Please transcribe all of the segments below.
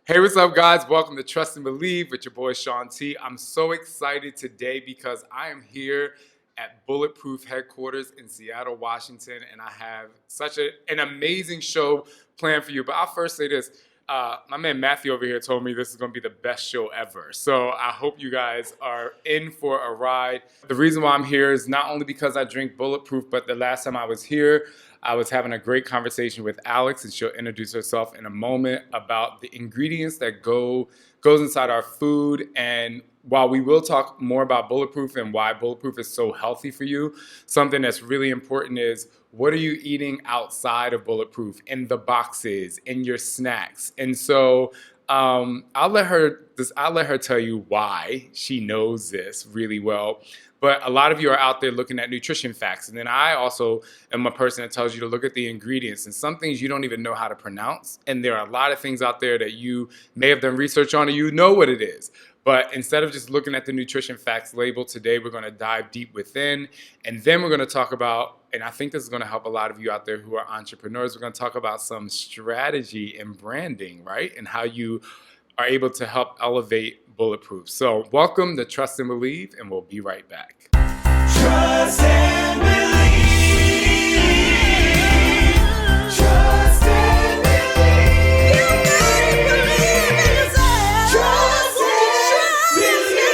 Hey, what's up, guys? Welcome to Trust and Believe with your boy Shaun T. I'm so excited today because I am here at Bulletproof Headquarters in Seattle, Washington, and I have such an amazing show planned for you. But I'll first say this. My man Matthew over here told me this is going to be the best show ever. So I hope you guys are in for a ride. The reason why I'm here is not only because I drink Bulletproof, but the last time I was here, I was having a great conversation with Alex, and she'll introduce herself in a moment about the ingredients that goes inside our food. And while we will talk more about Bulletproof and why Bulletproof is so healthy for you, something that's really important is what are you eating outside of Bulletproof, in the boxes, in your snacks. And so I'll let her tell you why she knows this really well. But a lot of you are out there looking at nutrition facts. And then I also am a person that tells you to look at the ingredients. And some things you don't even know how to pronounce. And there are a lot of things out there that you may have done research on and you know what it is. But instead of just looking at the nutrition facts label today, we're going to dive deep within. And then we're going to talk about, and I think this is going to help a lot of you out there who are entrepreneurs, we're going to talk about some strategy and branding, right? And how you are able to help elevate Bulletproof. So welcome to Trust and Believe, and we'll be right back. Trust and believe. Trust and believe. You gotta believe in yourself. Trust and believe.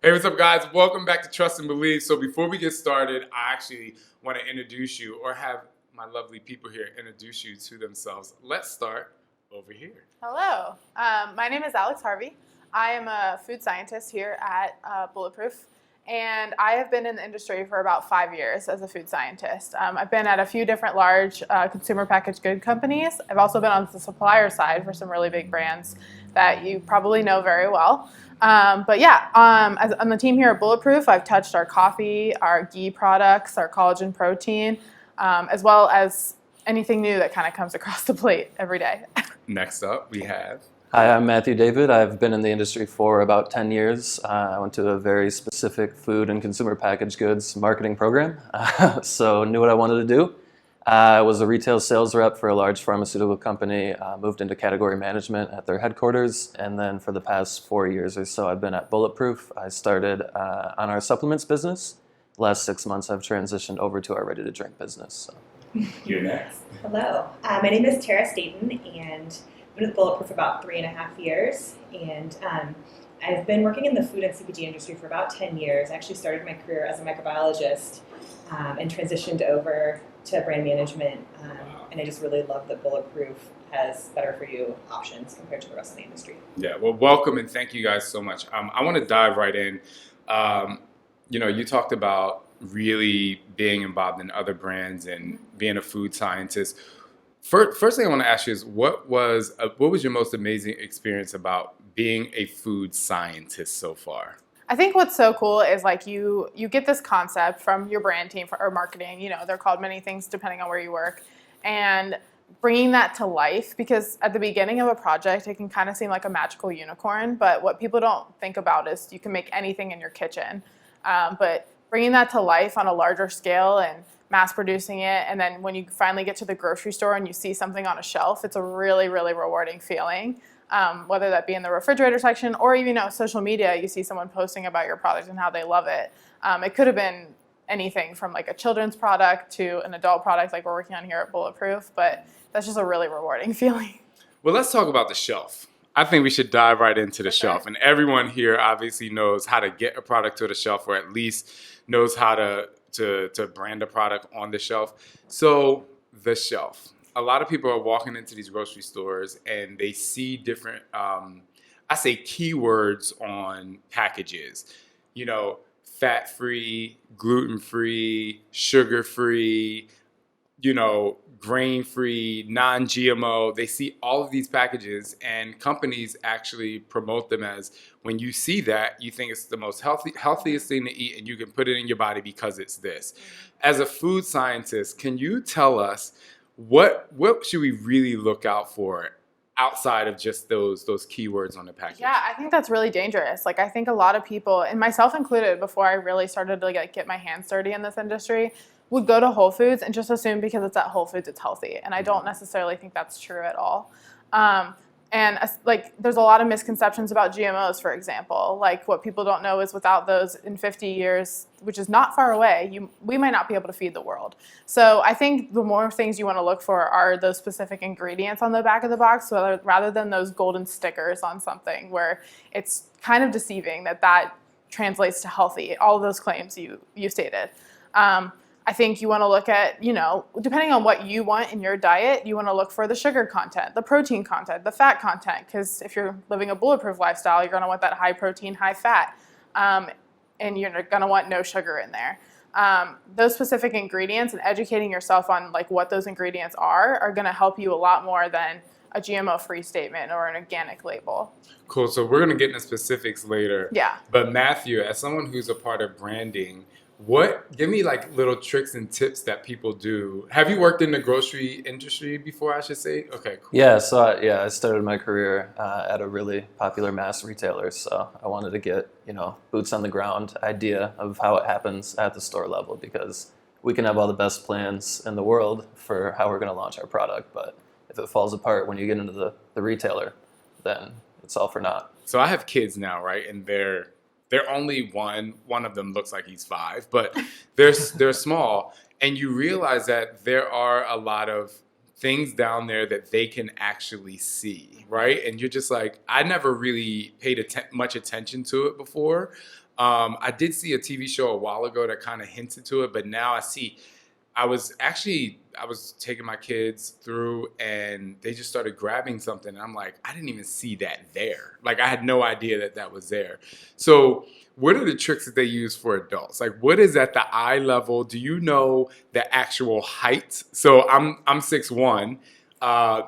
Hey, what's up, guys? Welcome back to Trust and Believe. So before we get started, I actually want to introduce you, or have my lovely people here introduce you to themselves. Let's start over here. Hello, my name is Alex Harvey. I am a food scientist here at Bulletproof, and I have been in the industry for about 5 years as a food scientist. I've been at a few different large consumer packaged good companies. I've also been on the supplier side for some really big brands that you probably know very well. On the team here at Bulletproof, I've touched our coffee, our ghee products, our collagen protein, as well as anything new that kind of comes across the plate every day. Next up, we have... Hi, I'm Matthew David. I've been in the industry for about 10 years. I went to a very specific food and consumer packaged goods marketing program, so knew what I wanted to do. I was a retail sales rep for a large pharmaceutical company, moved into category management at their headquarters, and then for the past 4 years or so, I've been at Bulletproof. I started on our supplements business. The last 6 months, I've transitioned over to our ready-to-drink business. So. You're next. Hello, my name is Tara Staten, and I've been with Bulletproof for about 3.5 years, and I've been working in the food and CPG industry for about 10 years. I actually started my career as a microbiologist and transitioned over to brand management, and I just really love that Bulletproof has better for you options compared to the rest of the industry. Yeah, well, welcome and thank you guys so much. I want to dive right in. You talked about really being involved in other brands and being a food scientist. First thing I want to ask you is what was your most amazing experience about being a food scientist so far? I think what's so cool is like you get this concept from your brand team or marketing. They're called many things depending on where you work, and bringing that to life, because at the beginning of a project it can kind of seem like a magical unicorn, but what people don't think about is you can make anything in your kitchen, but bringing that to life on a larger scale and mass producing it, and then when you finally get to the grocery store and you see something on a shelf, it's a really, really rewarding feeling. Whether that be in the refrigerator section or even social media, you see someone posting about your product and how they love it. It could have been anything from like a children's product to an adult product like we're working on here at Bulletproof, but that's just a really rewarding feeling. Well, let's talk about the shelf. I think we should dive right into the shelf. And everyone here obviously knows how to get a product to the shelf, or at least knows how to brand a product on the shelf. So the shelf. A lot of people are walking into these grocery stores and they see different, keywords on packages. Fat-free, gluten-free, sugar-free, grain-free, non-GMO. They see all of these packages, and companies actually promote them as, when you see that, you think it's the most healthiest thing to eat, and you can put it in your body because it's this. As a food scientist, can you tell us what should we really look out for outside of just those keywords on the package? Yeah, I think that's really dangerous. Like, I think a lot of people, and myself included, before I really started to get my hands dirty in this industry, would go to Whole Foods and just assume because it's at Whole Foods it's healthy, and I don't necessarily think that's true at all. And like, there's a lot of misconceptions about GMOs, for example. Like, what people don't know is without those, in 50 years, which is not far away, we might not be able to feed the world. So I think the more things you want to look for are those specific ingredients on the back of the box, rather than those golden stickers on something where it's kind of deceiving that translates to healthy. All of those claims you stated. I think you want to look at, depending on what you want in your diet, you want to look for the sugar content, the protein content, the fat content, because if you're living a bulletproof lifestyle, you're going to want that high protein, high fat, and you're going to want no sugar in there. Those specific ingredients and educating yourself on like what those ingredients are going to help you a lot more than a GMO-free statement or an organic label. Cool. So we're going to get into specifics later. Yeah. But Matthew, as someone who's a part of branding, give me like little tricks and tips that people do. Have you worked in the grocery industry before, I should say? Okay, cool. Yeah, so I started my career at a really popular mass retailer. So I wanted to get, boots on the ground idea of how it happens at the store level, because we can have all the best plans in the world for how we're going to launch our product. But if it falls apart when you get into the retailer, then it's all for naught. So I have kids now, right? And they're only one of them looks like he's 5, but they're small. And you realize that there are a lot of things down there that they can actually see, right? And you're just like, I never really paid much attention to it before. I did see a TV show a while ago that kind of hinted to it, but now I was taking my kids through and they just started grabbing something. And I'm like, I didn't even see that there. Like, I had no idea that was there. So what are the tricks that they use for adults? Like, what is at the eye level? Do you know the actual height? So I'm 6'1".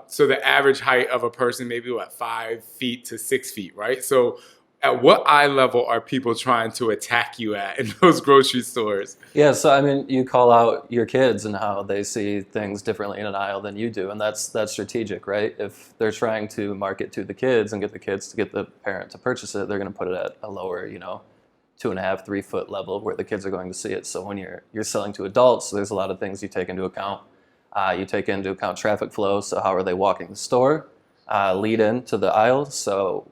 So the average height of a person, maybe 5 feet to 6 feet, right? So at what eye level are people trying to attack you at in those grocery stores? Yeah, so I mean, you call out your kids and how they see things differently in an aisle than you do, and that's strategic, right? If they're trying to market to the kids and get the kids to get the parent to purchase it, they're going to put it at a lower, 2.5, 3 foot level where the kids are going to see it. So when you're selling to adults, there's a lot of things you take into account. You take into account traffic flow, so how are they walking the store? Lead in to the aisle, so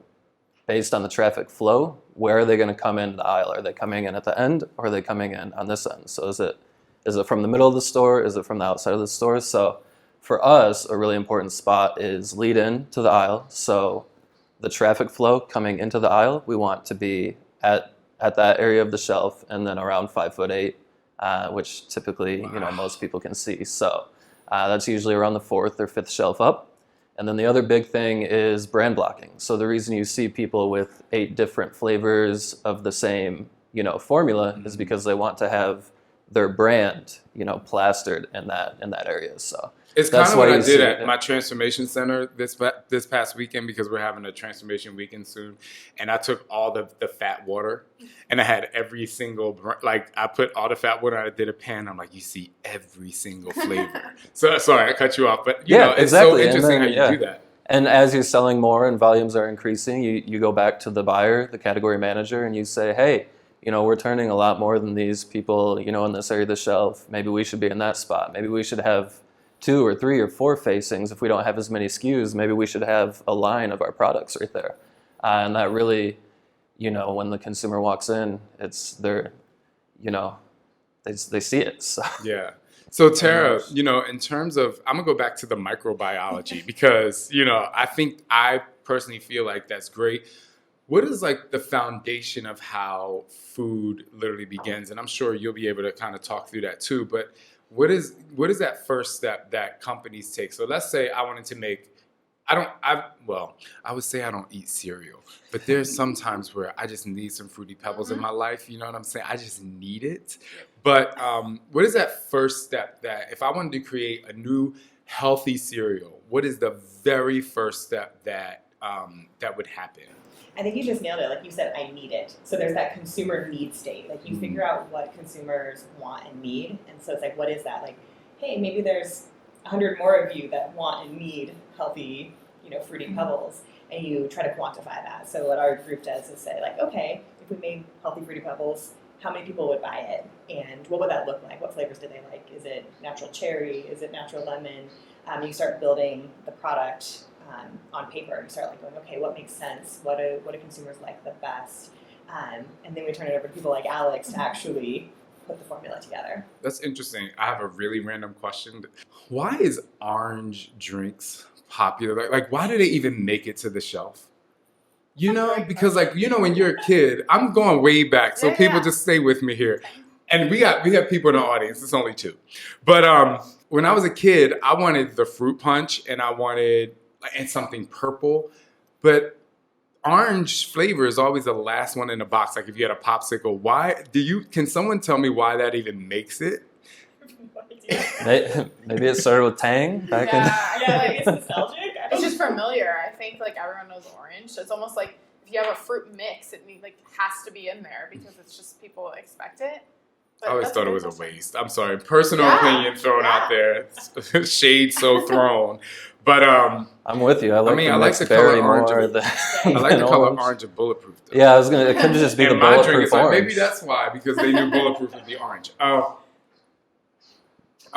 based on the traffic flow, where are they going to come into the aisle? Are they coming in at the end, or are they coming in on this end? So is it from the middle of the store? Is it from the outside of the store? So for us, a really important spot is lead in to the aisle. So the traffic flow coming into the aisle, we want to be at that area of the shelf, and then around 5'8", which typically most people can see. So that's usually around the 4th or 5th shelf up. And then the other big thing is brand blocking. So the reason you see people with 8 different flavors of the same, formula is because they want to have their brand, plastered in that area. So it's kind of what I did at my transformation center this past weekend, because we're having a transformation weekend soon. And I took all the fat water, and I had every single, I put all the fat water, I did a pan. I'm like, you see every single flavor. So sorry, I cut you off, but it's exactly. so interesting how you do that. And as you're selling more and volumes are increasing, you go back to the buyer, the category manager, and you say, hey, we're turning a lot more than these people, in this area of the shelf. Maybe we should be in that spot. Maybe we should have 2 or 3 or 4 facings. If we don't have as many SKUs, maybe we should have a line of our products right there. And that really, when the consumer walks in, they see it. So. Yeah. So Tara, in terms of, I'm gonna go back to the microbiology because, I personally feel like that's great. What is like the foundation of how food literally begins? And I'm sure you'll be able to kind of talk through that too, but what is that first step that companies take? So let's say I wanted to make, I would say I don't eat cereal, but there's some times where I just need some Fruity Pebbles in my life. You know what I'm saying? I just need it. But what is that first step that if I wanted to create a new healthy cereal, what is the very first step that would happen? I think you just nailed it. Like you said, I need it. So there's that consumer need state. Like you figure out what consumers want and need. And so it's like, what is that? Like, hey, maybe there's 100 more of you that want and need healthy, Fruity Pebbles. And you try to quantify that. So what our group does is say like, okay, if we made healthy Fruity Pebbles, how many people would buy it, and what would that look like? What flavors do they like? Is it natural cherry? Is it natural lemon? You start building the product on paper. You start like going, okay, what makes sense? What do consumers like the best? And then we turn it over to people like Alex to actually put the formula together. That's interesting. I have a really random question. Why is orange drinks popular? Like why do they even make it to the shelf? You know, because like, you know, when you're a kid, I'm going way back, so people just stay with me here. And we have people in the audience. It's only two. But when I was a kid, I wanted the fruit punch and I wanted and something purple. But orange flavor is always the last one in the box. Like if you had a popsicle, can someone tell me why that even makes it? Maybe it started with Tang back in. Yeah, like it's nostalgic. It's just familiar. I think like everyone knows orange. So it's almost like if you have a fruit mix, it like has to be in there because it's just people expect it. But I always thought it was a waste. I'm sorry, personal opinion thrown out there. Shade so thrown. But I'm with you. I like the color orange. I like the color orange of Bulletproof. Though. Yeah, it couldn't just be the my drink Bulletproof is like, orange. maybe that's why, because they knew Bulletproof would be orange. All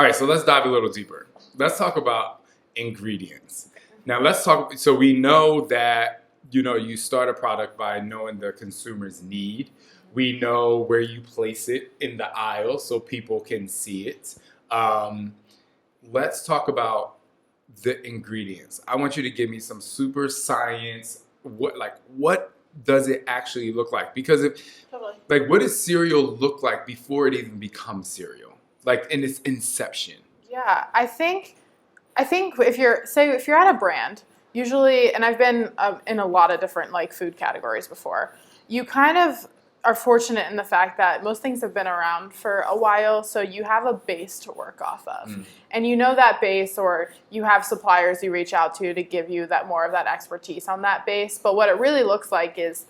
right, so let's dive a little deeper. Let's talk about ingredients. Now let's talk. So we know that you start a product by knowing the consumer's need. We know where you place it in the aisle so people can see it. Let's talk about the ingredients. I want you to give me some super science. What does it actually look like? Because what does cereal look like before it even becomes cereal? Like in its inception. Yeah, I think if you're at a brand, usually, and I've been in a lot of different like food categories before, you kind of are fortunate in the fact that most things have been around for a while, so you have a base to work off of. And you know that base, or you have suppliers you reach out to give you that more of that expertise on that base. But what it really looks like is,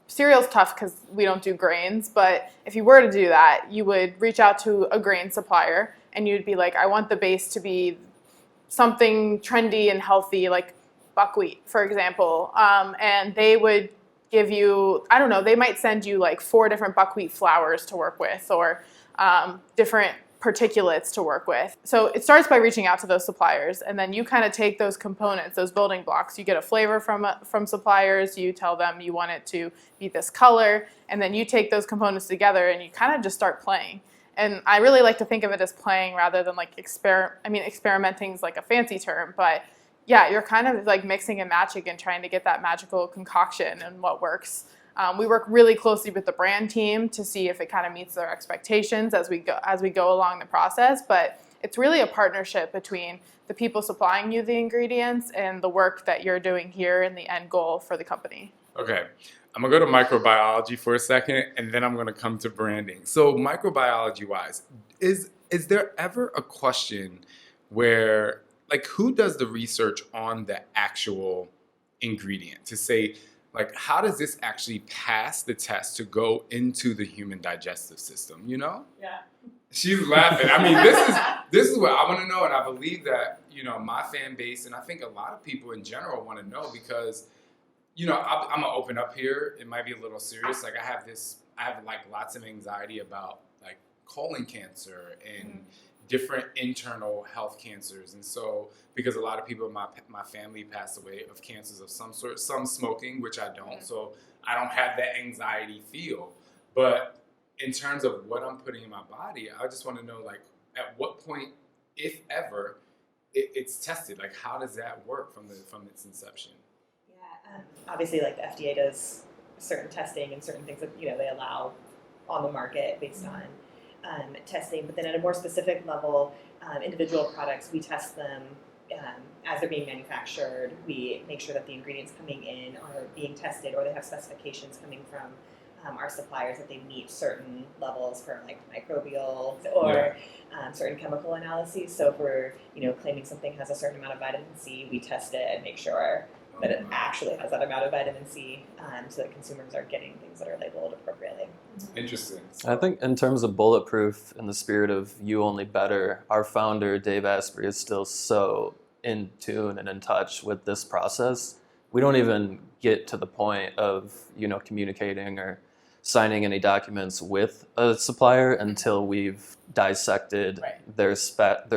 cereal's tough because we don't do grains, but if you were to do that, you would reach out to a grain supplier and you'd be like, I want the base to be something trendy and healthy, like buckwheat, for example. And they would give you, I don't know, they might send you like 4 different buckwheat flours to work with, or different particulates to work with. So it starts by reaching out to those suppliers, and then you kind of take those components, those building blocks. You get a flavor from suppliers. You tell them you want it to be this color, and then you take those components together and you kind of just start playing. And I really like to think of it as playing rather than like experimenting is like a fancy term, but yeah, you're kind of like mixing and matching and trying to get that magical concoction and what works. We work really closely with the brand team to see if it kind of meets their expectations as we go along the process. But it's really a partnership between the people supplying you the ingredients and the work that you're doing here and the end goal for the company. Okay, I'm gonna go to microbiology for a second, and then I'm gonna come to branding. So microbiology-wise, is there ever a question where, like, who does the research on the actual ingredient to say, like, how does this actually pass the test to go into the human digestive system, Yeah. She's laughing. I mean, this is what I want to know, and I believe that, my fan base, and I think a lot of people in general want to know because, I'm gonna open up here. It might be a little serious. Like I have like lots of anxiety about like colon cancer and different internal health cancers. And so, because a lot of people in my family passed away of cancers of some sort, some smoking, which I don't, so I don't have that anxiety feel. But in terms of what I'm putting in my body, I just want to know, like, at what point, if ever, it's tested. Like, how does that work from its inception? Yeah, obviously, like the FDA does certain testing and certain things that they allow on the market based on testing, but then at a more specific level, individual products, we test them as they're being manufactured. We make sure that the ingredients coming in are being tested, or they have specifications coming from our suppliers that they meet certain levels for like microbial or certain chemical analyses. So if we're claiming something has a certain amount of vitamin C, we test it and make sure that it actually has that amount of vitamin C, so that consumers are getting things that are labeled appropriately. Interesting. I think in terms of Bulletproof, in the spirit of you only better, our founder, Dave Asprey, is still so in tune and in touch with this process. We don't even get to the point of, communicating or signing any documents with a supplier until we've dissected Right. their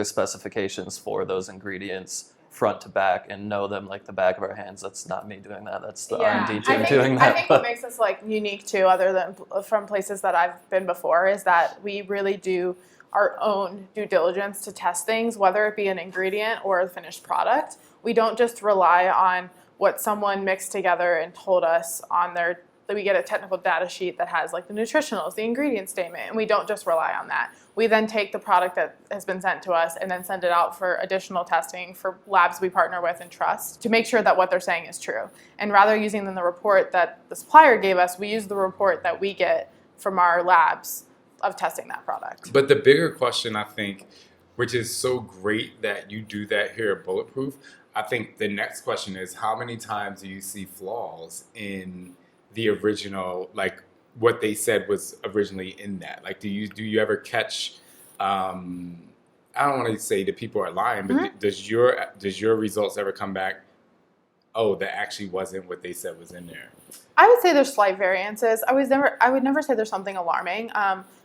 specifications for those ingredients front to back and know them like the back of our hands. That's not me doing that. That's the R&D team doing that. I think what makes us like unique too, other than from places that I've been before, is that we really do our own due diligence to test things, whether it be an ingredient or a finished product. We don't just rely on what someone mixed together and told us on their, that we get a technical data sheet that has like the nutritionals, the ingredient statement, and we don't just rely on that. We then take the product that has been sent to us and then send it out for additional testing for labs we partner with and trust to make sure that what they're saying is true. And rather using the report that the supplier gave us, we use the report that we get from our labs of testing that product. But the bigger question, I think, which is so great that you do that here at Bulletproof, I think the next question is, how many times do you see flaws in the original, like what they said was originally in that? Like, do you ever catch, I don't want to say that people are lying, but does your results ever come back, oh, that actually wasn't what they said was in there? I would say there's slight variances. I would never say there's something alarming.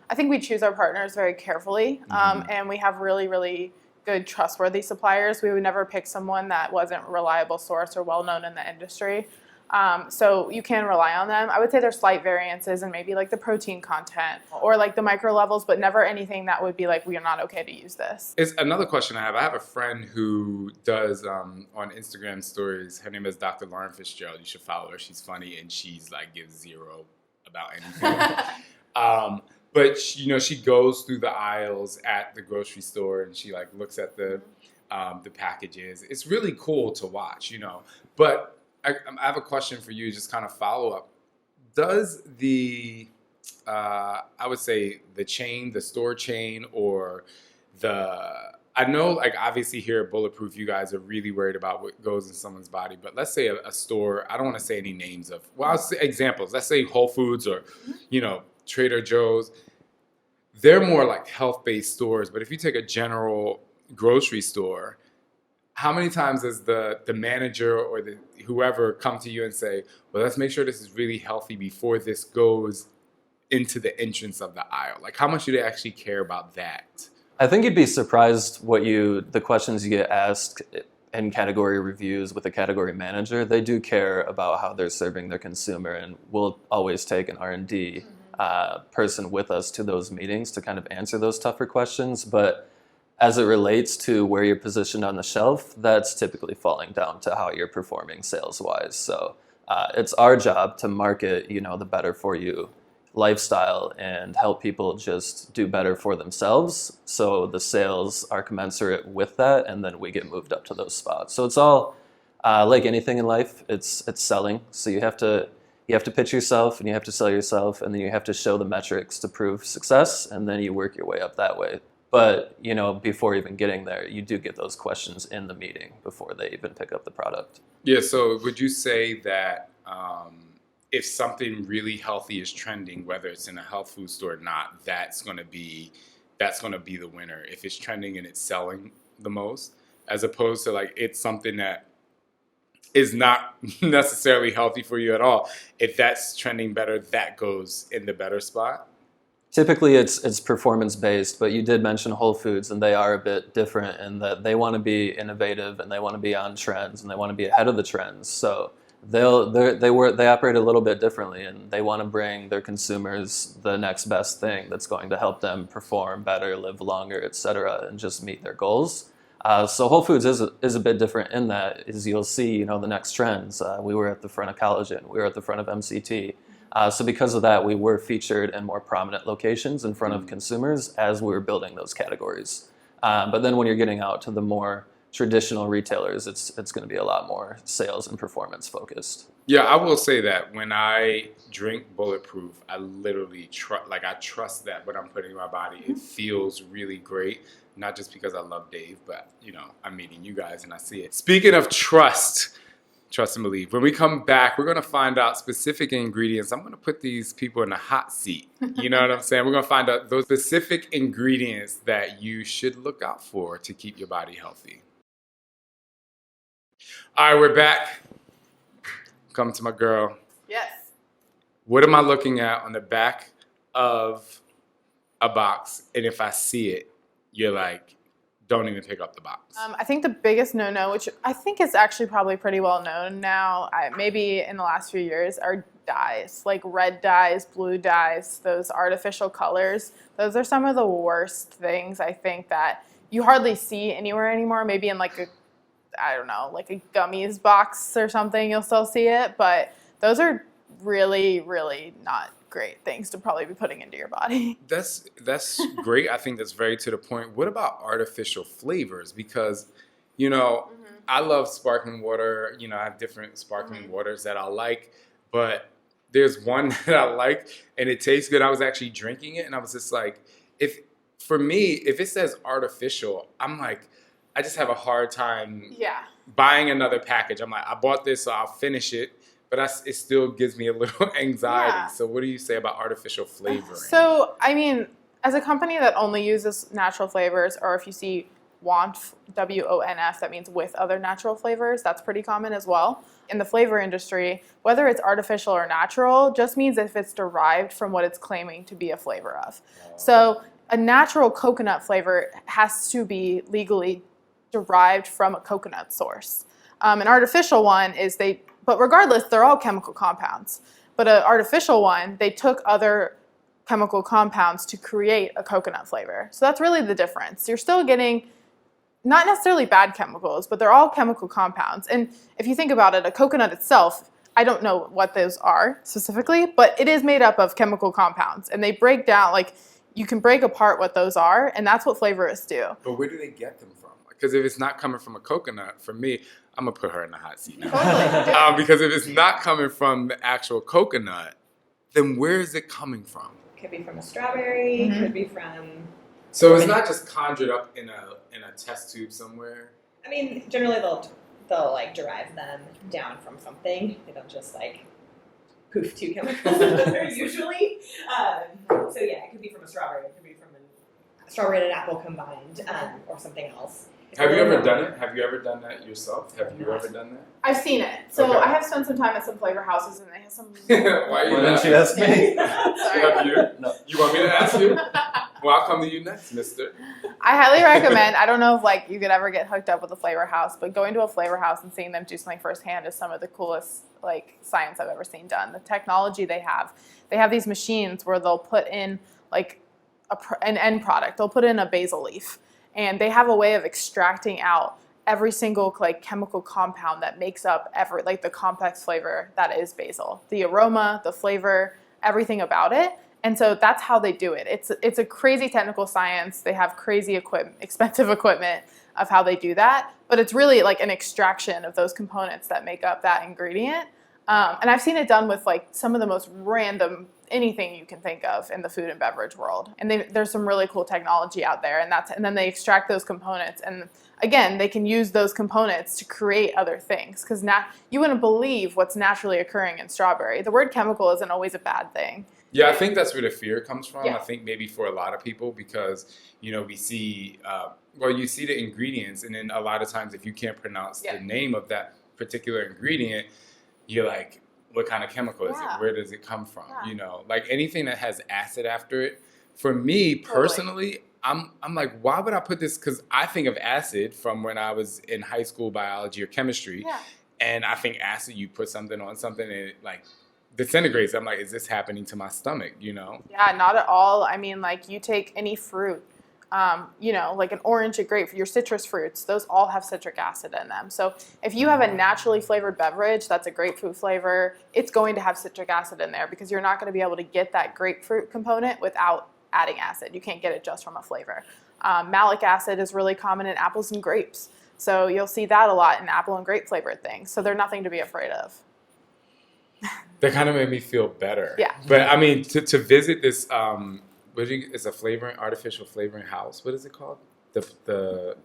I think we choose our partners very carefully, and we have really, really good, trustworthy suppliers. We would never pick someone that wasn't a reliable source or well-known in the industry. So you can rely on them. I would say there's slight variances in maybe like the protein content or like the micro levels, but never anything that would be like, we are not okay to use this. It's another question I have. I have a friend who does on Instagram stories. Her name is Dr. Lauren Fitzgerald. You should follow her. She's funny and she's like gives zero about anything. But she goes through the aisles at the grocery store and she like looks at the packages. It's really cool to watch, But I have a question for you, just kind of follow up. Does the, I would say the store chain or I know like obviously here at Bulletproof, you guys are really worried about what goes in someone's body, but let's say a store, I don't want to say any names of, well, I'll say examples. Let's say Whole Foods or, Trader Joe's. They're more like health-based stores, but if you take a general grocery store, how many times does the manager or whoever come to you and say, well, let's make sure this is really healthy before this goes into the entrance of the aisle? Like, how much do they actually care about that? I think you'd be surprised the questions you get asked in category reviews with a category manager. They do care about how they're serving their consumer, and we'll always take an R&D person with us to those meetings to kind of answer those tougher questions. But as it relates to where you're positioned on the shelf, that's typically falling down to how you're performing sales-wise. So it's our job to market, the better for you lifestyle and help people just do better for themselves. So the sales are commensurate with that, and then we get moved up to those spots. So it's all like anything in life. It's selling. So you have to pitch yourself, and you have to sell yourself, and then you have to show the metrics to prove success, and then you work your way up that way. But, before even getting there, you do get those questions in the meeting before they even pick up the product. Yeah, so would you say that if something really healthy is trending, whether it's in a health food store or not, that's going to be the winner if it's trending and it's selling the most, as opposed to like it's something that is not necessarily healthy for you at all. If that's trending better, that goes in the better spot? Typically, it's performance-based, but you did mention Whole Foods, and they are a bit different in that they want to be innovative, and they want to be on trends, and they want to be ahead of the trends. So they operate a little bit differently, and they want to bring their consumers the next best thing that's going to help them perform better, live longer, etc., and just meet their goals. So Whole Foods is a bit different in that, is you'll see, the next trends. We were at the front of Collagen, we were at the front of MCT. So because of that, we were featured in more prominent locations in front of consumers as we were building those categories. But then when you're getting out to the more traditional retailers, it's going to be a lot more sales and performance focused. Yeah, I will say that when I drink Bulletproof, I literally trust that what I'm putting in my body, it feels really great. Not just because I love Dave, but I'm meeting you guys and I see it. Speaking of trust and believe. When we come back, we're going to find out specific ingredients. I'm going to put these people in a hot seat. You know what I'm saying? We're going to find out those specific ingredients that you should look out for to keep your body healthy. All right, we're back. Come to my girl. Yes. what am I looking at on the back of a box? And if I see it, you're like, don't even pick up the box. I think the biggest no-no, which I think is actually probably pretty well known now, maybe in the last few years, are dyes, like red dyes, blue dyes, those artificial colors. Those are some of the worst things I think that you hardly see anywhere anymore. Maybe in like I don't know, like a gummies box or something, you'll still see it. But those are really, really not great things to probably be putting into your body. That's great. I think that's very to the point. What about artificial flavors? Because, I love sparkling water. I have different sparkling waters that I like, but there's one that I like and it tastes good. I was actually drinking it and I was just like, if it says artificial, I'm like, I just have a hard time buying another package. I'm like, I bought this, so I'll finish it. But it still gives me a little anxiety. Yeah. So what do you say about artificial flavoring? So, I mean, as a company that only uses natural flavors, or if you see WONF, WONF, that means with other natural flavors, that's pretty common as well. In the flavor industry, whether it's artificial or natural, just means if it's derived from what it's claiming to be a flavor of. So a natural coconut flavor has to be legally derived from a coconut source. An artificial one is but regardless, they're all chemical compounds. But an artificial one, they took other chemical compounds to create a coconut flavor. So that's really the difference. You're still getting not necessarily bad chemicals, but they're all chemical compounds. And if you think about it, a coconut itself, I don't know what those are specifically, but it is made up of chemical compounds. And they break down, like you can break apart what those are, and that's what flavorists do. But where do they get them from? Because if it's not coming from a coconut, for me, I'm going to put her in the hot seat now. Totally. Because if it's not coming from the actual coconut, then where is it coming from? Could be from a strawberry, could be from... So it's not just conjured up in a test tube somewhere? I mean, generally they'll like derive them down from something. They don't just like poof two chemicals together usually. So yeah, it could be from a strawberry. It could be from a strawberry and an apple combined, or something else. Have you ever done it? Have you ever done that yourself? Have you ever done that? I've seen it. So Okay. I have spent some time at some flavor houses, and they have some... Why didn't you ask me? Have you? No. You want me to ask you? Well, I'll come to you next, mister. I highly recommend. I don't know if you could ever get hooked up with a flavor house, but going to a flavor house and seeing them do something firsthand is some of the coolest science I've ever seen done. The technology they have these machines where they'll put in an end product. They'll put in a basil leaf, and they have a way of extracting out every single chemical compound that makes up the complex flavor that is basil. The aroma, the flavor, everything about it. And so that's how they do it. It's a crazy technical science. They have crazy expensive equipment of how they do that. But it's really like an extraction of those components that make up that ingredient. And I've seen it done with some of the most random anything you can think of in the food and beverage world. And there's some really cool technology out there. And then they extract those components. And again, they can use those components to create other things. Because you wouldn't believe what's naturally occurring in strawberry. The word chemical isn't always a bad thing. Yeah, I think that's where the fear comes from. Yeah. I think maybe for a lot of people because, we see, you see the ingredients, and then a lot of times if you can't pronounce the name of that particular ingredient, you're like, what kind of chemical is it? Where does it come from? Yeah. Anything that has acid after it. For me personally, I'm like, why would I put this? Because I think of acid from when I was in high school biology or chemistry. Yeah. And I think acid, you put something on something and it disintegrates. I'm like, is this happening to my stomach? Yeah, not at all. I mean, you take any fruit, like an orange, a grape, your citrus fruits, those all have citric acid in them. So if you have a naturally flavored beverage that's a grapefruit flavor, it's going to have citric acid in there because you're not going to be able to get that grapefruit component without adding acid. You can't get it just from a flavor. Malic acid is really common in apples and grapes. So you'll see that a lot in apple and grape flavored things. So they're nothing to be afraid of. That kind of made me feel better. Yeah. But I mean, to visit this, it's a artificial flavoring house. What is it called? The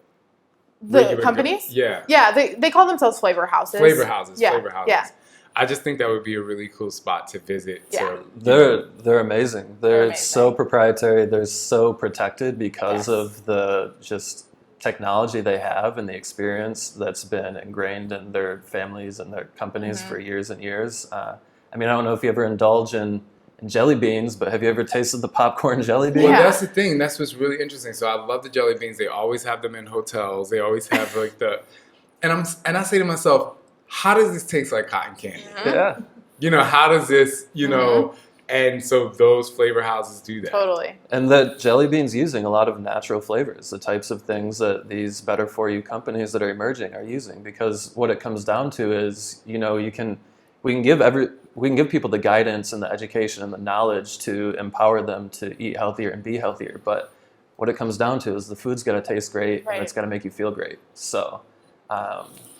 where you would companies? go- Yeah. Yeah, they call themselves flavor houses. Flavor houses. Yeah, Flavor houses. yeah. I just think that would be a really cool spot to visit. Yeah. They're amazing. They're amazing. so proprietary. They're so protected because Yes. of the just technology they have and the experience that's been ingrained in their families and their companies for years and years. I mean, I don't know if you ever indulge in jelly beans, but have you ever tasted the popcorn jelly bean? Well, Yeah. that's the thing. That's what's really interesting. So I love the jelly beans. They always have them in hotels. They always have like and I say to myself, how does this taste like cotton candy? Yeah. You know, how does this, and so those flavor houses do that. Totally. And that jelly bean's using a lot of natural flavors, the types of things that these better for you companies that are emerging are using. Because what it comes down to is, we can give people the guidance and the education and the knowledge to empower them to eat healthier and be healthier. But what it comes down to is the food's got to taste great and it's got to make you feel great. So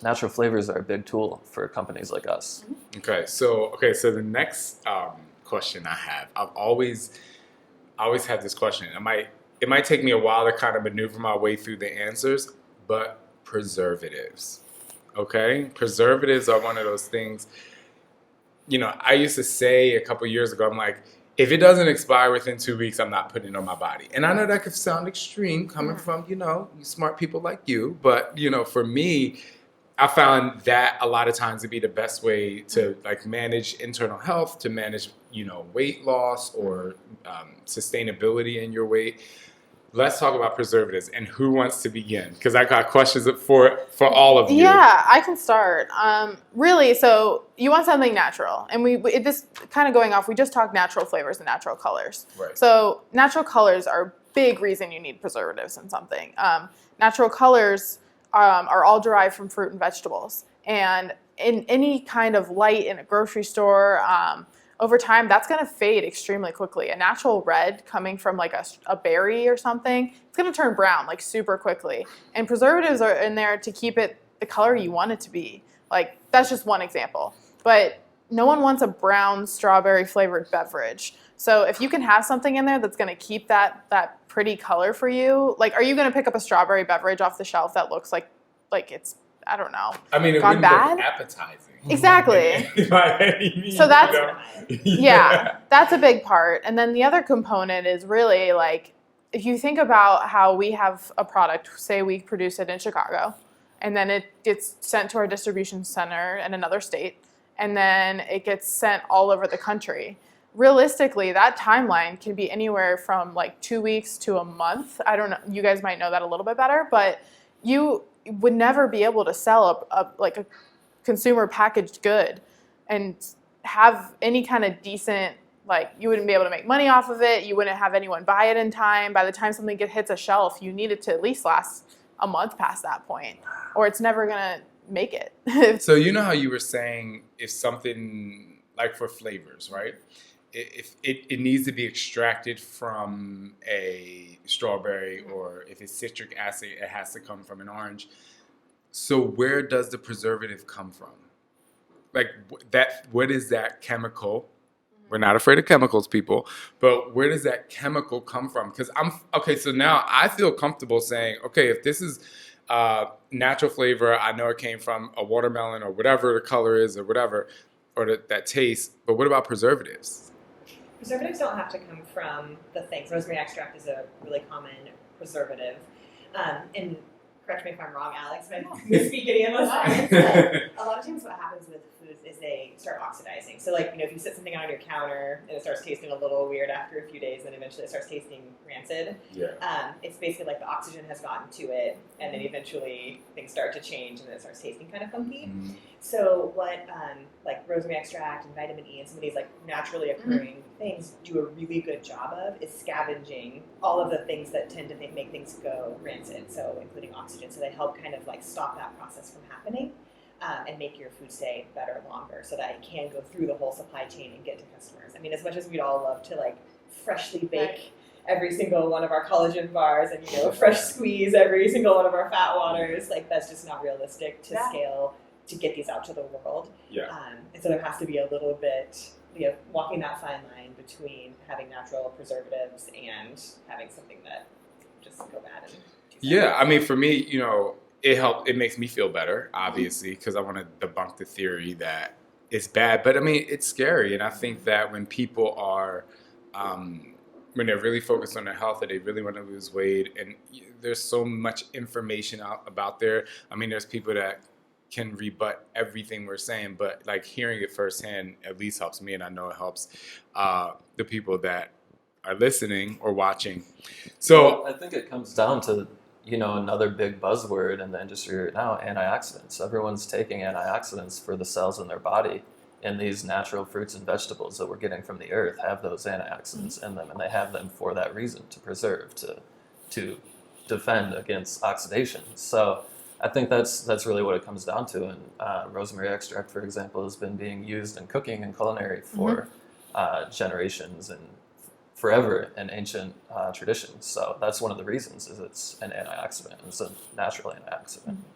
natural flavors are a big tool for companies like us. Okay, so the next question I have, I've always had this question. It might take me a while to kind of maneuver my way through the answers, but preservatives. Okay, preservatives are one of those things. I used to say a couple years ago, I'm like, if it doesn't expire within 2 weeks, I'm not putting it on my body. And I know that could sound extreme coming from, you smart people like you. But, for me, I found that a lot of times to be the best way to like manage internal health, to manage, weight loss or sustainability in your weight. Let's talk about preservatives, and who wants to begin? Because I got questions for all of you. Yeah, I can start. Really, so you want something natural, and this kind of going off. We just talked natural flavors and natural colors. Right. So natural colors are a big reason you need preservatives in something. Natural colors are all derived from fruit and vegetables, and in any kind of light in a grocery store. Over time, that's going to fade extremely quickly. A natural red coming from like a berry or something, it's going to turn brown like super quickly. And preservatives are in there to keep it the color you want it to be. Like, that's just one example. But no one wants a brown strawberry flavored beverage. So if you can have something in there that's going to keep that pretty color for you, like, are you going to pick up a strawberry beverage off the shelf that looks like it's, I don't know, I mean, it gone wouldn't bad? look appetizing. Exactly. By any means, So that's Yeah. that's a big part. And then the other component is really like, if you think about how we have a product, say we produce it in Chicago, and then it gets sent to our distribution center in another state, and then it gets sent all over the country. Realistically, that timeline can be anywhere from like 2 weeks to a month. I don't know, you guys might know that a little bit better, but you would never be able to sell a consumer packaged good and have any kind of decent, like, you wouldn't be able to make money off of it. You wouldn't have anyone buy it in time. By the time something hits a shelf, you need it to at least last a month past that point, or it's never gonna make it. So you know how you were saying if something like for flavors, right? If it needs to be extracted from a strawberry, or if it's citric acid, it has to come from an orange. So where does the preservative come from? Like what is that chemical? We're not afraid of chemicals, people, but where does that chemical come from? Because so now I feel comfortable saying, okay, if this is natural flavor, I know it came from a watermelon or whatever the color is or whatever, or that taste, but what about preservatives? Preservatives don't have to come from the things. Rosemary extract is a really common preservative. And correct me if I'm wrong, Alex, but I misspeak any of those science. A lot of times what happens with foods is they start oxidizing. So like, if you set something on your counter and it starts tasting a little weird after a few days, then eventually it starts tasting rancid. Yeah. It's basically like the oxygen has gotten to it, and then eventually things start to change and then it starts tasting kind of funky. Mm-hmm. So what like rosemary extract and vitamin E and some of these like naturally occurring things do a really good job of is scavenging all of the things that tend to make things go rancid, so including oxygen. So they help kind of like stop that process from happening and make your food stay better longer, so that it can go through the whole supply chain and get to customers. I mean, as much as we'd all love to like freshly bake every single one of our collagen bars and fresh squeeze every single one of our fat waters, like that's just not realistic to scale to get these out to the world. Yeah. And so there has to be a little bit, walking that fine line between having natural preservatives and having something that just go bad. Yeah, I mean, for me, it makes me feel better, obviously, because I want to debunk the theory that it's bad. But I mean, it's scary. And I think that when people are, when they're really focused on their health, or they really want to lose weight, and there's so much information out about there. I mean, there's people that can rebut everything we're saying, but like hearing it firsthand at least helps me, and I know it helps the people that are listening or watching. So Well, I think it comes down to, another big buzzword in the industry right now, antioxidants. Everyone's taking antioxidants for the cells in their body, and these natural fruits and vegetables that we're getting from the earth have those antioxidants in them, and they have them for that reason, to preserve, to defend against oxidation. So I think that's really what it comes down to. And rosemary extract, for example, has been being used in cooking and culinary for generations and forever in ancient traditions. So that's one of the reasons, is it's an antioxidant. It's a natural antioxidant.